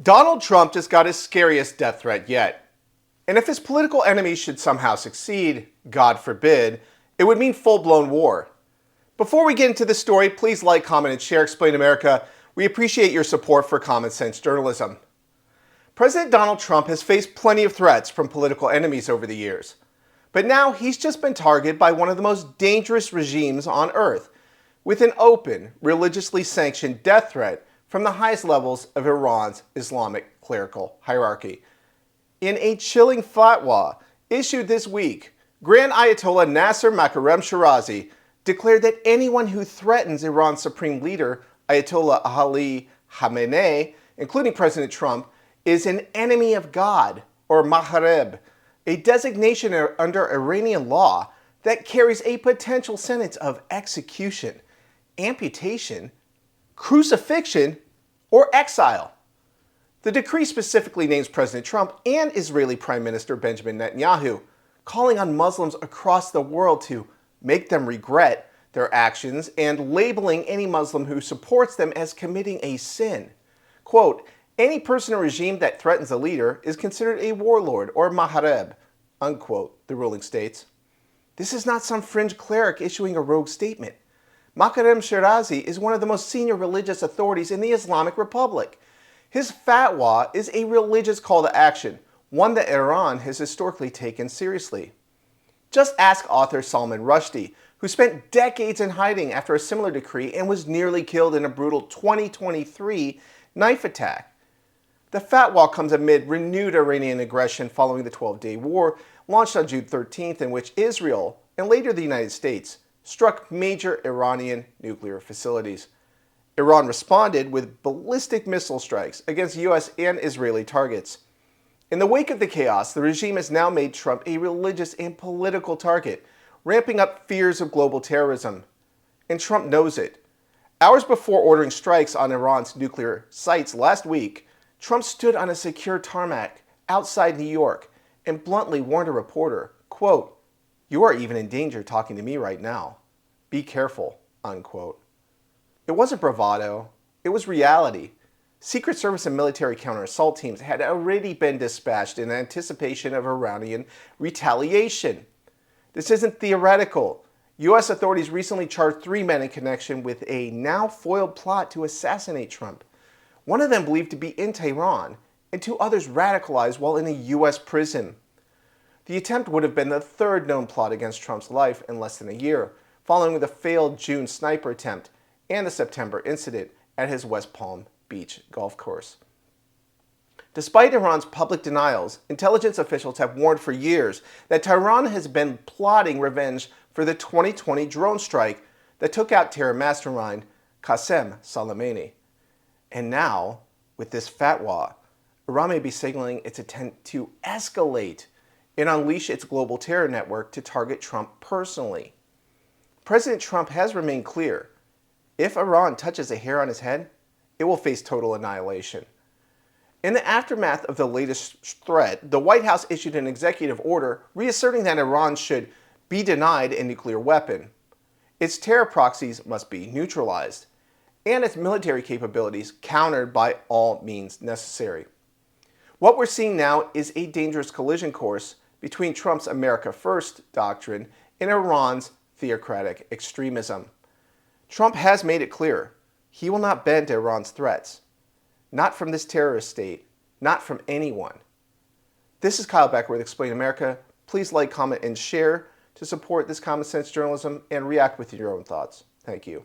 Donald Trump just got his scariest death threat yet. And if his political enemies should somehow succeed, God forbid, it would mean full-blown war. Before we get into the story, please like, comment, and share Explain America. We appreciate your support for common sense journalism. President Donald Trump has faced plenty of threats from political enemies over the years. But now he's just been targeted by one of the most dangerous regimes on earth, with an open, religiously sanctioned death threat from the highest levels of Iran's Islamic clerical hierarchy. In a chilling fatwa issued this week, Grand Ayatollah Nasser Makarem Shirazi declared that anyone who threatens Iran's supreme leader, Ayatollah Ali Khamenei, including President Trump, is an enemy of God, or Mahareb, a designation under Iranian law that carries a potential sentence of execution, amputation, crucifixion, or exile. The decree specifically names President Trump and Israeli Prime Minister Benjamin Netanyahu, calling on Muslims across the world to make them regret their actions and labeling any Muslim who supports them as committing a sin. Quote, any person or regime that threatens a leader is considered a warlord or mahareb, unquote, the ruling states. This is not some fringe cleric issuing a rogue statement. Makarem Shirazi is one of the most senior religious authorities in the Islamic Republic. His fatwa is a religious call to action, one that Iran has historically taken seriously. Just ask author Salman Rushdie, who spent decades in hiding after a similar decree and was nearly killed in a brutal 2023 knife attack. The fatwa comes amid renewed Iranian aggression following the 12-day war launched on June 13th, in which Israel, and later the United States, struck major Iranian nuclear facilities. Iran responded with ballistic missile strikes against U.S. and Israeli targets. In the wake of the chaos, the regime has now made Trump a religious and political target, ramping up fears of global terrorism. And Trump knows it. Hours before ordering strikes on Iran's nuclear sites last week, Trump stood on a secure tarmac outside New York and bluntly warned a reporter, quote, "You are even in danger talking to me right now. Be careful," unquote. It wasn't bravado, it was reality. Secret Service and military counter-assault teams had already been dispatched in anticipation of Iranian retaliation. This isn't theoretical. U.S. authorities recently charged 3 men in connection with a now-foiled plot to assassinate Trump. One of them believed to be in Tehran, and 2 others radicalized while in a U.S. prison. The attempt would have been the 3rd known plot against Trump's life in less than a year, following the failed June sniper attempt and the September incident at his West Palm Beach golf course. Despite Iran's public denials, intelligence officials have warned for years that Tehran has been plotting revenge for the 2020 drone strike that took out terror mastermind Qasem Soleimani. And now, with this fatwa, Iran may be signaling its intent to escalate and unleash its global terror network to target Trump personally. President Trump has remained clear. If Iran touches a hair on his head, it will face total annihilation. In the aftermath of the latest threat, the White House issued an executive order reasserting that Iran should be denied a nuclear weapon. Its terror proxies must be neutralized, and its military capabilities countered by all means necessary. What we're seeing now is a dangerous collision course between Trump's America First doctrine and Iran's theocratic extremism. Trump has made it clear he will not bend to Iran's threats. Not from this terrorist state, not from anyone. This is Kyle Becker with Explain America. Please like, comment, and share to support this common sense journalism and react with your own thoughts. Thank you.